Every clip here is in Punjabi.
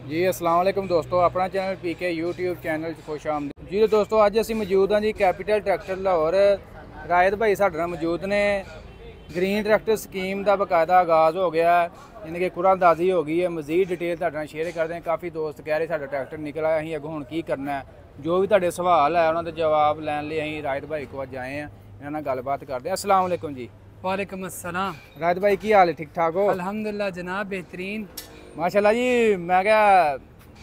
जी अस्सलाम वालेकुम दोस्तों, अपना चैनल पीके यूट्यूब चैनल खुश आमदीद जी दोस्तों। अज असी मौजूद हाँ जी कैपिटल ट्रैक्टर लाहौर। रायत भाई साडे नाल मौजूद ने। ग्रीन ट्रैक्टर स्कीम का बकायदा आगाज़ हो गया, यानी कि कुरानदाजी हो गई है। मजीद डिटेल तुहाडे नाल शेयर करते हैं। काफ़ी दोस्त कह रहे साडा ट्रैक्टर निकल आया, असीं अगों हुण की करना है। जो भी तुहाडे सवाल है उन्होंने जवाब लैन लई असीं रायत भाई को अज आए हैं, इन्हां नाल गलबात करते हैं। अस्सलाम वालेकुम जी। वालेकुम अस्सलाम। रायत भाई की हाल है, ठीक ठाक हो? अल्हम्दुलिल्लाह जनाब, बेहतरीन। माशाल्लाह जी। मैं क्या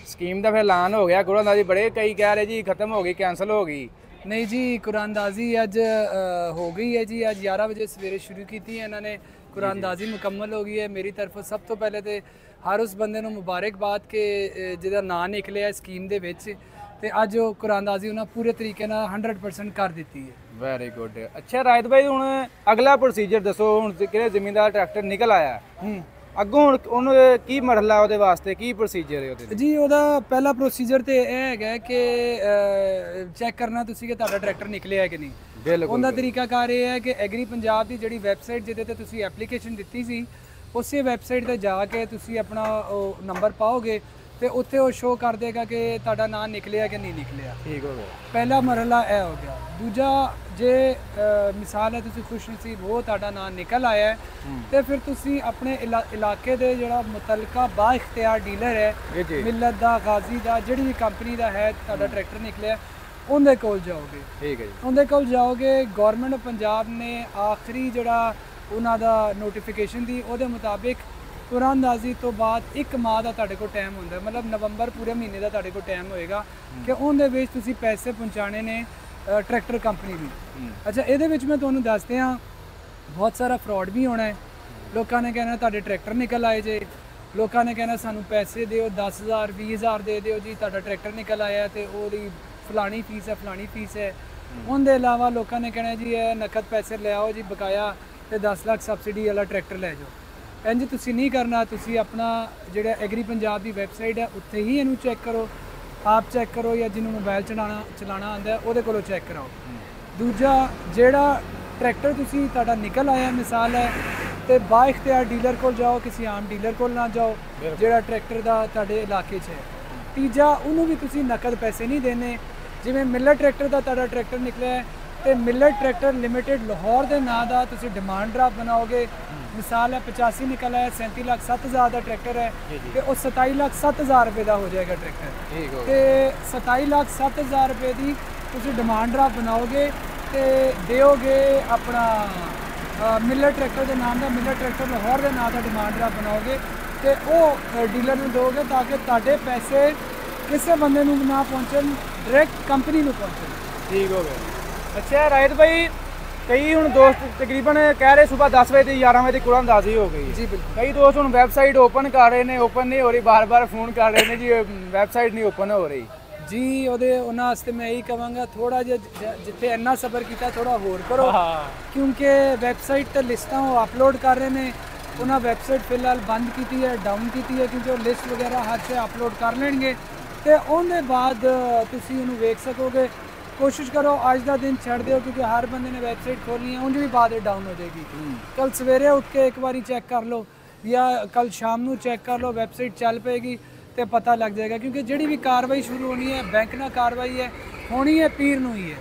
स्कीम का फिर ऐलान हो गया, कुरानदाजी बड़े कई कह रहे जी खत्म हो गई, कैंसल हो गई। नहीं जी, कुरानदाजी अज हो गई है जी। अज 11 बजे सवेरे शुरू की थी इन्होंने। कुरानदाजी मुकम्मल हो गई है। मेरी तरफों सब तो पहले तो हर उस बंदे को मुबारकबाद के जिहदा नां निकलिया स्कीम दे विच, ते अज वो कुरानदाजी उन्हें पूरे तरीके नाल 100% कर दी है। Very good. अच्छा रायत भाई, हुण अगला प्रोसीजर दसो। हुण किहड़े ज़मींदार ट्रैक्टर निकल आया, अगों हुण उहनूं की मरहला है, उहदे वास्ते की प्रोसीजर है उहदे? जी ਉਹਦਾ ਪਹਿਲਾ ਪ੍ਰੋਸੀਜਰ ਤੇ ਇਹ ਹੈਗਾ ਕਿ ਚੈੱਕ ਕਰਨਾ ਤੁਸੀਂ ਕਿ ਤੁਹਾਡਾ ਟਰੈਕਟਰ ਨਿਕਲਿਆ ਹੈ ਕਿ ਨਹੀਂ। ਬਿਲਕੁਲ। ਉਹਦਾ ਤਰੀਕਾਕਾਰ ਇਹ ਹੈ ਕਿ ਐਗਰੀ ਪੰਜਾਬ ਦੀ ਜਿਹੜੀ ਵੈਬਸਾਈਟ ਜਿਹਦੇ ਤੇ ਤੁਸੀਂ ਐਪਲੀਕੇਸ਼ਨ ਦਿੱਤੀ ਸੀ, ਉਸੇ ਵੈਬਸਾਈਟ ਤੇ ਜਾ ਕੇ ਤੁਸੀਂ ਆਪਣਾ ਉਹ ਨੰਬਰ ਪਾਓਗੇ ਤੇ ਉੱਥੇ ਉਹ ਸ਼ੋ ਕਰ ਦੇਗਾ ਕਿ ਤੁਹਾਡਾ ਨਾਂ ਨਿਕਲਿਆ ਕਿ ਨਹੀਂ ਨਿਕਲਿਆ। ਠੀਕ ਹੋ ਗਿਆ। ਪਹਿਲਾ ਮਰਹਲਾ ਇਹ ਹੋ ਗਿਆ। ਦੂਜਾ, ਜੇ ਮਿਸਾਲ ਹੈ ਤੁਸੀਂ ਖੁਸ਼ਨਸੀਬ ਹੋ, ਤੁਹਾਡਾ ਨਾਂ ਨਿਕਲ ਆਇਆ ਹੈ, ਤੇ ਫਿਰ ਤੁਸੀਂ ਆਪਣੇ ਇਲਾਕੇ ਦੇ ਜਿਹੜਾ ਮੁਤਲਕਾ ਬਾ ਇਖਤਿਆਰ ਡੀਲਰ ਹੈ, ਮਿਲਤ ਦਾ, ਗਾਜ਼ੀ ਦਾ, ਜਿਹੜੀ ਵੀ ਕੰਪਨੀ ਦਾ ਹੈ ਤੁਹਾਡਾ ਟਰੈਕਟਰ ਨਿਕਲਿਆ, ਉਹਦੇ ਕੋਲ ਜਾਓਗੇ। ਠੀਕ ਹੈ ਜੀ। ਉਹਦੇ ਕੋਲ ਜਾਓਗੇ। ਗਵਰਨਮੈਂਟ ਆਫ ਪੰਜਾਬ ਨੇ ਆਖਰੀ ਜਿਹੜਾ ਉਹਨਾਂ ਦਾ ਨੋਟੀਫਿਕੇਸ਼ਨ ਦੀ, ਉਹਦੇ ਮੁਤਾਬਿਕ ਕੁਰਾਨਦਾਜ਼ੀ ਤੋਂ ਬਾਅਦ 1 ਮਾਹ ਦਾ ਤੁਹਾਡੇ ਕੋਲ ਟਾਈਮ ਹੁੰਦਾ, ਮਤਲਬ ਨਵੰਬਰ ਪੂਰੇ ਮਹੀਨੇ ਦਾ ਤੁਹਾਡੇ ਕੋਲ ਟਾਈਮ ਹੋਏਗਾ ਕਿ ਉਹਦੇ ਵਿੱਚ ਤੁਸੀਂ ਪੈਸੇ ਪਹੁੰਚਾਣੇ ਨੇ ਟਰੈਕਟਰ ਕੰਪਨੀ ਨੂੰ। ਅੱਛਾ, ਇਹਦੇ ਵਿੱਚ ਮੈਂ ਤੁਹਾਨੂੰ ਦੱਸਦੇ ਹਾਂ ਬਹੁਤ ਸਾਰਾ ਫਰਾਡ ਵੀ ਹੋਣਾ ਹੈ। ਲੋਕਾਂ ਨੇ ਕਹਿਣਾ ਤੁਹਾਡੇ ਟਰੈਕਟਰ ਨਿਕਲ ਆਏ ਜੇ, ਲੋਕਾਂ ਨੇ ਕਹਿਣਾ ਸਾਨੂੰ ਪੈਸੇ ਦਿਓ, 10,000 20,000 ਦੇ ਦਿਓ ਜੀ, ਤੁਹਾਡਾ ਟਰੈਕਟਰ ਨਿਕਲ ਆਇਆ ਤੇ ਉਹਦੀ ਫਲਾਣੀ ਫੀਸ ਹੈ, ਫਲਾਣੀ ਫੀਸ ਹੈ। ਉਹਦੇ ਇਲਾਵਾ ਲੋਕਾਂ ਨੇ ਕਹਿਣਾ ਜੀ ਇਹ ਨਕਦ ਪੈਸੇ ਲੈ ਆਓ ਜੀ ਬਕਾਇਆ, ਤੇ 10 ਲੱਖ ਸਬਸਿਡੀ ਵਾਲਾ ਟਰੈਕਟਰ ਲੈ ਜਾਓ। ਇੰਝ ਤੁਸੀਂ ਨਹੀਂ ਕਰਨਾ। ਤੁਸੀਂ ਆਪਣਾ ਜਿਹੜਾ ਐਗਰੀ ਪੰਜਾਬ ਦੀ ਵੈਬਸਾਈਟ ਹੈ ਉੱਥੇ ਹੀ ਇਹਨੂੰ ਚੈੱਕ ਕਰੋ, ਆਪ ਚੈੱਕ ਕਰੋ, ਜਾਂ ਜਿਹਨੂੰ ਮੋਬਾਈਲ ਚਲਾਉਣਾ ਆਉਂਦਾ ਉਹਦੇ ਕੋਲੋਂ ਚੈੱਕ ਕਰਾਓ। ਦੂਜਾ, ਜਿਹੜਾ ਟਰੈਕਟਰ ਤੁਸੀਂ ਤੁਹਾਡਾ ਨਿਕਲ ਆਇਆ ਮਿਸਾਲ ਹੈ, ਤੇ ਬਾ ਇਖਤਿਆਰ ਡੀਲਰ ਕੋਲ ਜਾਓ, ਕਿਸੇ ਆਮ ਡੀਲਰ ਕੋਲ ਨਾ ਜਾਓ ਜਿਹੜਾ ਟਰੈਕਟਰ ਦਾ ਤੁਹਾਡੇ ਇਲਾਕੇ 'ਚ ਹੈ। ਤੀਜਾ, ਉਹਨੂੰ ਵੀ ਤੁਸੀਂ ਨਕਦ ਪੈਸੇ ਨਹੀਂ ਦੇਣੇ। ਜਿਵੇਂ ਮਿਲਰ ਟਰੈਕਟਰ ਦਾ ਤੁਹਾਡਾ ਟਰੈਕਟਰ ਨਿਕਲਿਆ ਹੈ, ਤੇ ਮਿਲਰ ਟਰੈਕਟਰ ਲਿਮਿਟਿਡ ਲਾਹੌਰ ਦੇ ਨਾਂ ਦਾ ਤੁਸੀਂ ਡਿਮਾਂਡ ਡਰਾਫਟ ਬਣਾਓਗੇ। ਮਿਸਾਲ ਹੈ 85 ਨਿਕਲ ਆਇਆ, 37,07,000 ਦਾ ਟਰੈਕਟਰ ਹੈ, ਤੇ ਉਹ 27,07,000 ਰੁਪਏ ਦਾ ਹੋ ਜਾਏਗਾ ਟਰੈਕਟਰ। ਤੇ 27,07,000 ਰੁਪਏ ਦੀ ਤੁਸੀਂ ਡਿਮਾਂਡ ਡਰਾਫਟ ਬਣਾਓਗੇ ਤੇ ਦਿਓਗੇ ਆਪਣਾ ਮਿਲਰ ਟਰੈਕਟਰ ਦੇ ਨਾਮ ਦਾ। ਮਿਲਰ ਟਰੈਕਟਰ ਲਾਹੌਰ ਦੇ ਨਾਂ ਦਾ ਡਿਮਾਂਡ ਡਰਾਫਟ ਬਣਾਓਗੇ ਤੇ ਉਹ ਡੀਲਰ ਨੂੰ ਦਿਓਗੇ ਤਾਂ ਕਿ ਤੁਹਾਡੇ ਪੈਸੇ ਕਿਸੇ ਬੰਦੇ ਨੂੰ ਨਾ ਪਹੁੰਚਣ, ਡਾਇਰੈਕਟ ਕੰਪਨੀ ਨੂੰ ਪਹੁੰਚਣ। ठीक हो गया। अच्छा रायत भाई, कई हूँ दोस्त तकरीबन कह रहे सुबह 10 बजे 11 बजे कुरानदाजी हो गई जी बिल्कुल। कई दोस्त हूँ वैबसाइट ओपन कर रहे हैं, ओपन नहीं हो रही, बार बार फोन कर रहे हैं जी वैबसाइट नहीं ओपन हो रही जी। ਉਹਦੇ ਉਹਨਾਂ ਵਾਸਤੇ ਮੈਂ ਇਹੀ ਕਹਾਂਗਾ ਥੋੜਾ ਜਿਹਾ ਜਿੱਥੇ ਇੰਨਾ ਸਬਰ ਕੀਤਾ ਥੋੜਾ ਹੋਰ ਕਰੋ, ਕਿਉਂਕਿ ਵੈਬਸਾਈਟ ਤੇ ਲਿਸਟਾਂ ਉਹ ਅਪਲੋਡ ਕਰ ਰਹੇ ਨੇ। ਉਹਨਾਂ ਵੈਬਸਾਈਟ ਫਿਲਹਾਲ ਬੰਦ ਕੀਤੀ ਹੈ, ਡਾਊਨ ਕੀਤੀ ਹੈ, ਕਿਉਂਕਿ ਉਹ ਲਿਸਟ ਵਗੈਰਾ ਹਰ ਸ਼ੇ ਅਪਲੋਡ ਕਰ ਲੈਣਗੇ ਤੇ ਉਹਦੇ ਬਾਅਦ ਤੁਸੀਂ ਉਹਨੂੰ ਵੇਖ ਸਕੋਗੇ। ਕੋਸ਼ਿਸ਼ ਕਰੋ ਅੱਜ ਦਾ ਦਿਨ ਛੱਡ ਦਿਓ, ਕਿਉਂਕਿ ਹਰ ਬੰਦੇ ਨੇ ਵੈਬਸਾਈਟ ਖੋਲ੍ਹਣੀ ਹੈ, ਉਂਝ ਵੀ ਬਾਅਦ ਡਾਊਨ ਹੋ ਜਾਏਗੀ। ਕੱਲ ਸਵੇਰੇ ਉੱਠ ਕੇ ਇੱਕ ਵਾਰੀ ਚੈੱਕ ਕਰ ਲਓ, ਜਾਂ ਕੱਲ ਸ਼ਾਮ ਨੂੰ ਚੈੱਕ ਕਰ ਲਓ, ਵੈਬਸਾਈਟ ਚੱਲ ਪਏਗੀ ਤੇ ਪਤਾ ਲੱਗ ਜਾਏਗਾ। ਕਿਉਂਕਿ ਜਿਹੜੀ ਵੀ ਕਾਰਵਾਈ ਸ਼ੁਰੂ ਹੋਣੀ ਹੈ ਬੈਂਕ ਨਾਲ ਕਾਰਵਾਈ ਹੈ, ਹੋਣੀ ਹੈ ਪੀਰ ਨੂੰ ਹੀ ਹੈ।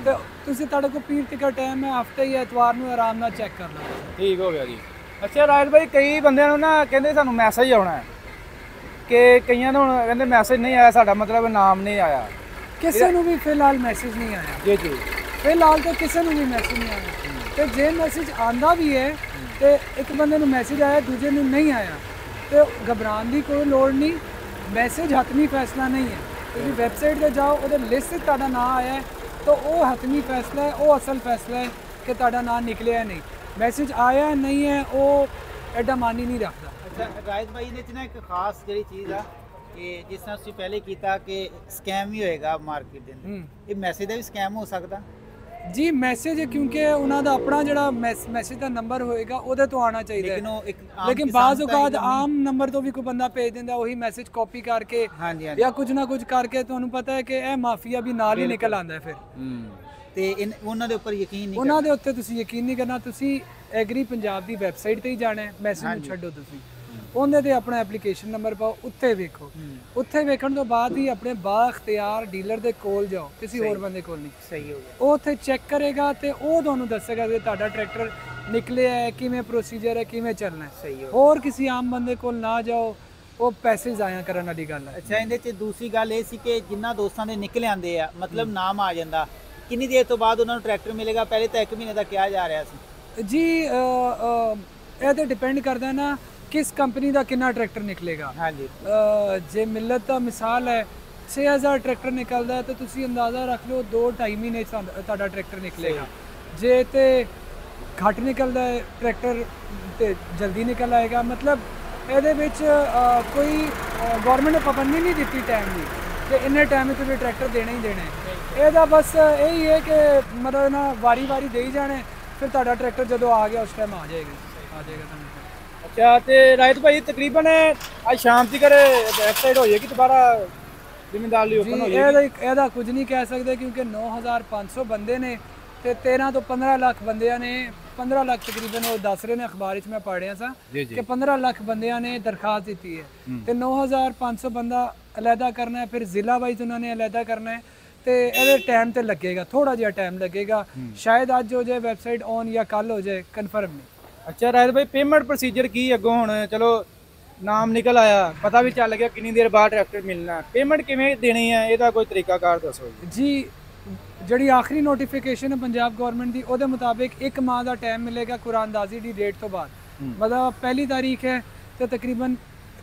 ਤੇ ਤੁਸੀਂ ਤੁਹਾਡੇ ਕੋਲ ਪੀਰ ਤੱਕ ਟਾਈਮ ਹੈ, ਹਫਤੇ ਜਾਂ ਐਤਵਾਰ ਨੂੰ ਆਰਾਮ ਨਾਲ ਚੈੱਕ ਕਰ ਲਓ। ठीक हो गया जी। अच्छा रायत भाई, कई बंदे ना कहते सानू मैसेज आना है, कि कईयां ਨੂੰ ਕਹਿੰਦੇ ਮੈਸੇਜ ਨਹੀਂ ਆਇਆ, ਸਾਡਾ ਮਤਲਬ ਨਾਮ ਨਹੀਂ ਆਇਆ। ਕਿਸੇ ਨੂੰ ਵੀ ਫਿਲਹਾਲ ਮੈਸੇਜ ਨਹੀਂ ਆਇਆ ਜੀ ਜੀ। ਫਿਲਹਾਲ ਤਾਂ ਕਿਸੇ ਨੂੰ ਵੀ ਮੈਸੇਜ ਨਹੀਂ ਆਇਆ। ਤੇ ਜੇ ਮੈਸੇਜ ਆਂਦਾ ਵੀ ਹੈ ਤੇ ਇੱਕ ਬੰਦੇ ਨੂੰ ਮੈਸੇਜ ਆਇਆ, ਦੂਜੇ ਨੂੰ ਨਹੀਂ ਆਇਆ, ਤੇ ਘਬਰਾਉਣ ਦੀ ਕੋਈ ਲੋੜ ਨਹੀਂ। ਮੈਸੇਜ ਹਤਮੀ ਫੈਸਲਾ ਨਹੀਂ ਹੈ। ਤੁਸੀਂ ਵੈਬਸਾਈਟ ਤੇ ਜਾਓ, ਉਹਦੇ ਲਿਸਟ 'ਚ ਤੁਹਾਡਾ ਨਾਂ ਆਇਆ ਹੈ ਤਾਂ ਉਹ ਹਤਮੀ ਫੈਸਲਾ ਹੈ, ਉਹ ਅਸਲ ਫੈਸਲਾ ਹੈ ਕਿ ਤੁਹਾਡਾ ਨਾਂ ਨਿਕਲਿਆ ਨਹੀਂ। ਮੈਸੇਜ ਆਇਆ ਨਹੀਂ ਹੈ ਉਹ ਐਡਾ ਮਾਨੀ ਨਹੀਂ ਰੱਖਦਾ। ਅੱਛਾ ਰਾਇਤ ਭਾਈ, ਇਹਦੇ 'ਚ ਨਾ ਇੱਕ ਖਾਸ ਜਿਹੜੀ ਚੀਜ਼ ਆ ਕਿ ਜਿਸ ਤਰ੍ਹਾਂ ਤੁਸੀਂ ਪਹਿਲੇ ਕੀਤਾ ਕਿ ਸਕੈਮ ਵੀ ਹੋਏਗਾ ਮਾਰਕੀਟ ਦੇ ਅੰਦਰ, ਇਹ ਮੈਸੇਜ ਦਾ ਵੀ ਸਕੈਮ ਹੋ ਸਕਦਾ ਜੀ। ਮੈਸੇਜ ਕਿਉਂਕਿ ਉਹਨਾਂ ਦਾ ਆਪਣਾ ਜਿਹੜਾ ਮੈਸੇਜ ਦਾ ਨੰਬਰ ਹੋਏਗਾ ਉਹਦੇ ਤੋਂ ਆਉਣਾ ਚਾਹੀਦਾ ਲੇਕਿਨ ਉਹ ਇੱਕ ਆਮ ਲੇਕਿਨ ਕਿਸਾਨ ਬਾਜ਼ ਤਾਂ ਔਕਾਤ ਇਹ ਆਮ ਨੰਬਰ ਤੋਂ ਵੀ ਕੋਈ ਬੰਦਾ ਭੇਜ ਦਿੰਦਾ ਉਹੀ ਮੈਸੇਜ ਕਾਪੀ ਕਰਕੇ ਹਾਂਜੀ ਜਾਂ ਕੁਝ ਨਾ ਕੁਝ ਕਰਕੇ। ਤੁਹਾਨੂੰ ਪਤਾ ਹੈ ਕਿ ਇਹ ਮਾਫੀਆ ਵੀ ਨਾਲ ਹੀ ਨਿਕਲ ਆਉਂਦਾ ਫਿਰ। ਤੇ ਉਹਨਾਂ ਦੇ ਉੱਪਰ ਯਕੀਨ ਨਹੀਂ ਉਹਨਾਂ ਦੇ ਉੱਤੇ ਤੁਸੀਂ ਯਕੀਨ ਨਹੀਂ ਕਰਨਾ। ਤੁਸੀਂ ਐਗਰੀ ਪੰਜਾਬ ਦੀ ਵੈਬਸਾਈਟ ਤੇ ਹੀ ਜਾਣਾ ਹੈ, ਮੈਸੇਜ ਨੂੰ ਛੱਡੋ ਤੁਸੀਂ। ਉਹਦੇ ਤੇ ਆਪਣਾ ਐਪਲੀਕੇਸ਼ਨ ਨੰਬਰ ਪਾਓ, ਉੱਥੇ ਵੇਖੋ। ਉੱਥੇ ਵੇਖਣ ਤੋਂ ਬਾਅਦ ਹੀ ਆਪਣੇ ਬਾਖਤਿਆਰ ਡੀਲਰ ਦੇ ਕੋਲ ਜਾਓ, ਕਿਸੇ ਹੋਰ ਬੰਦੇ ਕੋਲ ਨਹੀਂ। ਸਹੀ ਹੋ ਗਿਆ। ਉਹ ਉੱਥੇ ਚੈੱਕ ਕਰੇਗਾ ਤੇ ਉਹ ਤੁਹਾਨੂੰ ਦੱਸੇਗਾ ਕਿ ਤੁਹਾਡਾ ਟਰੈਕਟਰ ਨਿਕਲਿਆ ਹੈ, ਕਿਵੇਂ ਪ੍ਰੋਸੀਜਰ ਹੈ, ਕਿਵੇਂ ਚੱਲਣਾ ਹੈ। ਸਹੀ ਹੋ ਹੋਰ ਕਿਸੇ ਆਮ ਬੰਦੇ ਕੋਲ ਨਾ ਜਾਓ, ਉਹ ਪੈਸੇ ਜ਼ਾਇਆ ਕਰਨ ਵਾਲੀ ਗੱਲ ਹੈ। ਅੱਛਾ, ਇਹਦੇ 'ਚ ਦੂਸਰੀ ਗੱਲ ਇਹ ਸੀ ਕਿ ਜਿੰਨਾ ਦੋਸਤਾਂ ਦੇ ਨਿਕਲ ਆਂਦੇ ਆ, ਮਤਲਬ ਨਾਮ ਆ ਜਾਂਦਾ, ਕਿੰਨੀ ਦੇਰ ਤੋਂ ਬਾਅਦ ਉਹਨਾਂ ਨੂੰ ਟਰੈਕਟਰ ਮਿਲੇਗਾ? ਪਹਿਲੇ ਤਾਂ 1 ਮਹੀਨੇ ਦਾ ਕਿਹਾ ਜਾ ਰਿਹਾ ਸੀ ਜੀ। ਇਹ ਤੇ ਡਿਪੈਂਡ ਕਰਦਾ ਨਾ ਕਿਸ ਕੰਪਨੀ ਦਾ ਕਿੰਨਾ ਟਰੈਕਟਰ ਨਿਕਲੇਗਾ। ਹਾਂਜੀ। ਜੇ ਮਿਲਤ ਦਾ ਮਿਸਾਲ ਹੈ 6000 ਟਰੈਕਟਰ ਨਿਕਲਦਾ ਤਾਂ ਤੁਸੀਂ ਅੰਦਾਜ਼ਾ ਰੱਖ ਲਓ 2-2.5 ਮਹੀਨੇ 'ਚ ਤੁਹਾਡਾ ਟਰੈਕਟਰ ਨਿਕਲੇਗਾ। ਜੇ ਤੇ ਘੱਟ ਨਿਕਲਦਾ ਹੈ ਟਰੈਕਟਰ ਤੇ ਜਲਦੀ ਨਿਕਲ ਆਏਗਾ। ਮਤਲਬ ਇਹਦੇ ਵਿੱਚ ਕੋਈ ਗਵਰਨਮੈਂਟ ਨੇ ਪਾਬੰਦੀ ਨਹੀਂ ਦਿੱਤੀ ਟਾਈਮ ਦੀ ਕਿ ਇੰਨੇ ਟਾਈਮ ਵਿੱਚ ਤੁਸੀਂ ਟਰੈਕਟਰ ਦੇਣਾ ਹੀ ਦੇਣਾ ਹੈ। ਇਹਦਾ ਬਸ ਇਹੀ ਹੈ ਕਿ ਮਤਲਬ ਨਾ ਵਾਰੀ ਦੇਈ ਜਾਣੇ, ਫਿਰ ਤੁਹਾਡਾ ਟਰੈਕਟਰ ਜਦੋਂ ਆ ਗਿਆ ਉਸ ਟਾਈਮ ਆ ਜਾਏਗਾ ਤੁਹਾਨੂੰ। ਅੱਛਾ, ਤੇ ਰਾਇਤ ਭਾਈ ਤਕਰੀਬਨ ਅੱਜ ਸ਼ਾਮ ਤੱਕ ਵੈਬਸਾਈਟ ਹੋ ਜਾਏਗੀ ਦੁਬਾਰਾ ਜ਼ਿਮੀਂਦਾਰ ਲਈ ਓਪਨ ਹੋ ਜਾਏਗੀ? ਇਹਦਾ ਕੁਝ ਨਹੀਂ ਕਹਿ ਸਕਦੇ ਕਿਉਂਕਿ 9500 ਬੰਦੇ ਨੇ ਤੇ 13 ਤੋਂ 15 ਲੱਖ ਬੰਦਿਆਂ ਨੇ 15 ਲੱਖ ਤਕਰੀਬਨ ਉਹ ਦੱਸ ਰਹੇ ਨੇ ਅਖਬਾਰ ਵਿੱਚ ਮੈਂ ਪੜ੍ਹ ਰਿਹਾ ਸਾਂ ਕਿ 15 ਲੱਖ ਬੰਦਿਆਂ ਨੇ ਦਰਖਾਸਤ ਦਿੱਤੀ ਹੈ ਤੇ 9500 ਬੰਦਾ ਅਲੱਗਾ ਕਰਨਾ ਹੈ, ਫਿਰ ਜ਼ਿਲ੍ਹਾ ਵਾਈਜ਼ ਉਹਨਾਂ ਨੇ ਅਲੱਗਾ ਕਰਨਾ ਹੈ ਤੇ ਇਹਦੇ ਟਾਈਮ ਤੇ ਲੱਗੇਗਾ, ਥੋੜਾ ਜਿਹਾ ਟਾਈਮ ਲੱਗੇਗਾ। ਸ਼ਾਇਦ ਅੱਜ ਹੋ ਜਾਏ ਵੈਬਸਾਈਟ ਔਨ ਜਾਂ ਕੱਲ ਹੋ ਜਾਏ, ਕਨਫਰਮ ਨਹੀਂ। ਅੱਛਾ ਰਾਇਤ ਭਾਈ, ਪੇਮੈਂਟ ਪ੍ਰੋਸੀਜਰ ਕੀ ਅੱਗੋਂ? ਹੁਣ ਚਲੋ ਨਾਮ ਨਿਕਲ ਆਇਆ, ਪਤਾ ਵੀ ਚੱਲ ਗਿਆ ਕਿੰਨੀ ਦੇਰ ਬਾਅਦ ਟਰੈਕਟਰ ਮਿਲਣਾ, ਪੇਮੈਂਟ ਕਿਵੇਂ ਦੇਣੀ ਹੈ, ਇਹਦਾ ਕੋਈ ਤਰੀਕਾਕਾਰ ਦੱਸੋ ਜੀ। ਜਿਹੜੀ ਆਖਰੀ ਨੋਟੀਫਿਕੇਸ਼ਨ ਹੈ ਪੰਜਾਬ ਗਵਰਨਮੈਂਟ ਦੀ, ਉਹਦੇ ਮੁਤਾਬਿਕ 1 ਮਾਹ ਦਾ ਟਾਈਮ ਮਿਲੇਗਾ ਕੁਰਾਨਦਾਜ਼ੀ ਦੀ ਡੇਟ ਤੋਂ ਬਾਅਦ। ਮਤਲਬ ਪਹਿਲੀ ਤਾਰੀਖ ਹੈ ਤੇ ਤਕਰੀਬਨ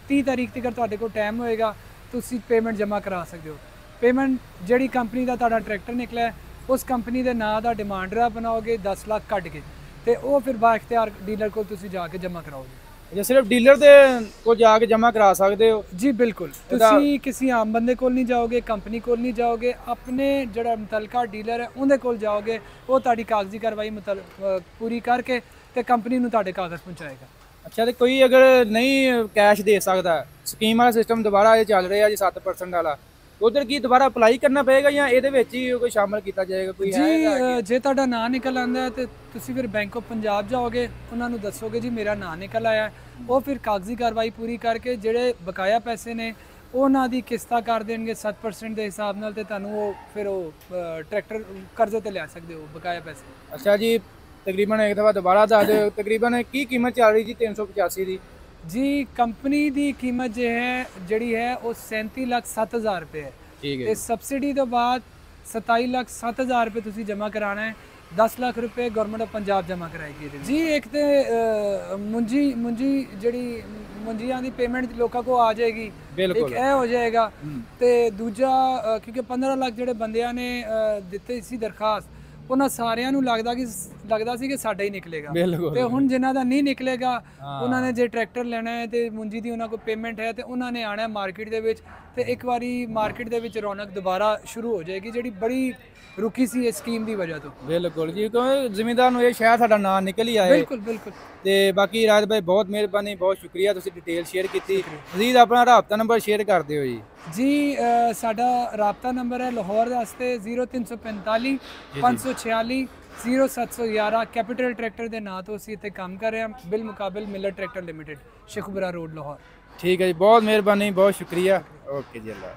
30 ਤਾਰੀਖ ਤੱਕ ਤੁਹਾਡੇ ਕੋਲ ਟਾਈਮ ਹੋਏਗਾ, ਤੁਸੀਂ ਪੇਮੈਂਟ ਜਮ੍ਹਾਂ ਕਰਾ ਸਕਦੇ ਹੋ। ਪੇਮੈਂਟ ਜਿਹੜੀ ਕੰਪਨੀ ਦਾ ਤੁਹਾਡਾ ਟਰੈਕਟਰ ਨਿਕਲਿਆ ਉਸ ਕੰਪਨੀ ਦੇ ਨਾਂ ਦਾ ਡਿਮਾਂਡ ਡਰਾਫਟ ਬਣਾਓਗੇ 10 ਲੱਖ ਕੱਢ ਕੇ, ਤੇ ਉਹ ਫਿਰ ਬਾਇਖਤਿਆਰ ਡੀਲਰ ਕੋਲ ਤੁਸੀਂ ਜਾ ਕੇ ਜਮ੍ਹਾਂ ਕਰਾਓਗੇ। ਜੇ ਸਿਰਫ ਡੀਲਰ ਦੇ ਕੋਲ ਜਾ ਕੇ ਜਮ੍ਹਾਂ ਕਰਾ ਸਕਦੇ ਹੋ? ਜੀ ਬਿਲਕੁਲ, ਤੁਸੀਂ ਕਿਸੇ ਆਮ ਬੰਦੇ ਕੋਲ ਨਹੀਂ ਜਾਓਗੇ, ਕੰਪਨੀ ਕੋਲ ਨਹੀਂ ਜਾਓਗੇ, ਆਪਣੇ ਜਿਹੜਾ ਮੁਤਲਕਾ ਡੀਲਰ ਹੈ ਉਹਦੇ ਕੋਲ ਜਾਓਗੇ, ਉਹ ਤੁਹਾਡੀ ਕਾਗਜ਼ੀ ਕਾਰਵਾਈ ਪੂਰੀ ਕਰਕੇ ਤੇ ਕੰਪਨੀ ਨੂੰ ਤੁਹਾਡੇ ਕਾਗਜ਼ ਪਹੁੰਚਾਏਗਾ। ਅੱਛਾ, ਤੇ ਕੋਈ ਅਗਰ ਨਹੀਂ ਕੈਸ਼ ਦੇ ਸਕਦਾ, ਸਕੀਮ ਵਾਲਾ ਸਿਸਟਮ ਦੁਬਾਰਾ ਇਹ ਚੱਲ ਰਿਹਾ ਜੀ 7% ਵਾਲਾ, ਉਧਰ ਕੀ ਦੁਬਾਰਾ ਅਪਲਾਈ ਕਰਨਾ ਪਏਗਾ ਜਾਂ ਇਹਦੇ ਵਿੱਚ ਹੀ ਕੋਈ ਸ਼ਾਮਲ ਕੀਤਾ ਜਾਏਗਾ? ਕੋਈ ਜੀ ਜੇ ਤੁਹਾਡਾ ਨਾਂ ਨਿਕਲ ਆਉਂਦਾ ਤੇ ਤੁਸੀਂ ਫਿਰ ਬੈਂਕ ਆਫ ਪੰਜਾਬ ਜਾਓਗੇ, ਉਹਨਾਂ ਨੂੰ ਦੱਸੋਗੇ ਜੀ ਮੇਰਾ ਨਾਂ ਨਿਕਲ ਆਇਆ, ਉਹ ਫਿਰ ਕਾਗਜ਼ੀ ਕਾਰਵਾਈ ਪੂਰੀ ਕਰਕੇ ਜਿਹੜੇ ਬਕਾਇਆ ਪੈਸੇ ਨੇ ਉਹਨਾਂ ਦੀ ਕਿਸ਼ਤਾਂ ਕਰ ਦੇਣਗੇ 7% ਦੇ ਹਿਸਾਬ ਨਾਲ, ਤੇ ਤੁਹਾਨੂੰ ਉਹ ਫਿਰ ਉਹ ਟਰੈਕਟਰ ਕਰਜ਼ੇ ਤੇ ਲੈ ਸਕਦੇ ਹੋ ਬਕਾਇਆ ਪੈਸੇ। ਅੱਛਾ ਜੀ, ਤਕਰੀਬਨ ਇੱਕ ਦਫਾ ਦੁਬਾਰਾ ਦੱਸ ਦਿਓ, ਤਕਰੀਬਨ ਕੀ ਕੀਮਤ ਚੱਲ ਰਹੀ ਜੀ 385 ਦੀ? ਜੀ ਕੰਪਨੀ ਦੀ ਕੀਮਤ ਜਿਹੜੀ ਹੈ ਉਹ 37,07,000 ਰੁਪਏ ਹੈ। ਠੀਕ ਹੈ। ਤੇ ਸਬਸਿਡੀ ਤੋਂ ਬਾਅਦ 27,07,000 ਰੁਪਏ ਤੁਸੀਂ ਜਮ੍ਹਾਂ ਕਰਾਣਾ ਹੈ, 10 ਲੱਖ ਰੁਪਏ ਗਵਰਨਮੈਂਟ ਆਫ ਪੰਜਾਬ ਜਮ੍ਹਾਂ ਕਰਾਏਗੀ। ਜੀ ਇੱਕ ਤੇ ਮੁੰਜੀਆਂ ਦੀ ਪੇਮੈਂਟ ਲੋਕਾਂ ਕੋ ਆ ਜਾਏਗੀ, ਇੱਕ ਇਹ ਹੋ ਜਾਏਗਾ, ਤੇ ਦੂਜਾ ਕਿਉਂਕਿ 15 ਲੱਖ ਜਿਹੜੇ ਬੰਦਿਆਂ ਨੇ ਦਿੱਤੇ ਸੀ ਦਰਖਾਸਤ, ਉਹਨਾਂ ਸਾਰਿਆਂ ਨੂੰ ਲੱਗਦਾ ਸੀ ਕਿ ਸਾਡਾ ਹੀ ਨਿਕਲੇਗਾ, ਤੇ ਹੁਣ ਜਿਨ੍ਹਾਂ ਦਾ ਨਹੀਂ ਨਿਕਲੇਗਾ ਉਹਨਾਂ ਨੇ ਜੇ ਟਰੈਕਟਰ ਲੈਣਾ ਹੈ ਤੇ ਮੁੰਜੀ ਦੀ ਉਹਨਾਂ ਕੋਲ ਪੇਮੈਂਟ ਹੈ ਤੇ ਉਹਨਾਂ ਨੇ ਆਣਾ ਮਾਰਕੀਟ ਦੇ ਵਿੱਚ, ਤੇ ਇੱਕ ਵਾਰੀ ਮਾਰਕੀਟ ਦੇ ਵਿੱਚ ਰੌਣਕ ਦੁਬਾਰਾ ਸ਼ੁਰੂ ਹੋ ਜਾਏਗੀ, ਜਿਹੜੀ ਬੜੀ ਰੁਕੀ ਸੀ ਇਸ ਸਕੀਮ ਦੀ ਵਜ੍ਹਾ ਤੋਂ। ਬਿਲਕੁਲ ਜੀ, ਕਿਉਂਕਿ ਜ਼ਿਮੀਂਦਾਰ ਨੂੰ ਇਹ ਸ਼ਾਇਦ ਸਾਡਾ ਨਾਂ ਨਿਕਲ ਹੀ ਆਏ। ਬਿਲਕੁਲ। ਤੇ ਬਾਕੀ ਰਾਜ ਭਾਈ ਬਹੁਤ ਮਿਹਰਬਾਨੀ, ਬਹੁਤ ਸ਼ੁਕਰੀਆ, ਤੁਸੀਂ ਡਿਟੇਲ ਸ਼ੇਅਰ ਕੀਤੀ। ਮਜ਼ੀਦ ਆਪਣਾ ਰਾਬਤਾ ਨੰਬਰ ਸ਼ੇਅਰ ਕਰ ਦਿਓ ਜੀ। ਜੀ ਸਾਡਾ ਰਾਬਤਾ ਨੰਬਰ ਹੈ ਲਾਹੌਰ ਵਾਸਤੇ 0345 546 0711। ਕੈਪੀਟਲ ਟਰੈਕਟਰ ਦੇ ਨਾਂ ਤੋਂ ਅਸੀਂ ਇੱਥੇ ਕੰਮ ਕਰ ਰਹੇ ਹਾਂ, ਬਿਲ ਮੁਕਾਬਲ ਮਿਲਰ tractor limited, Sheikhupura road Lahore. ਠੀਕ ਹੈ ਜੀ, ਬਹੁਤ ਮਿਹਰਬਾਨੀ, ਬਹੁਤ ਸ਼ੁਕਰੀਆ। ਓਕੇ ਜੀ, ਅੱਲਾ।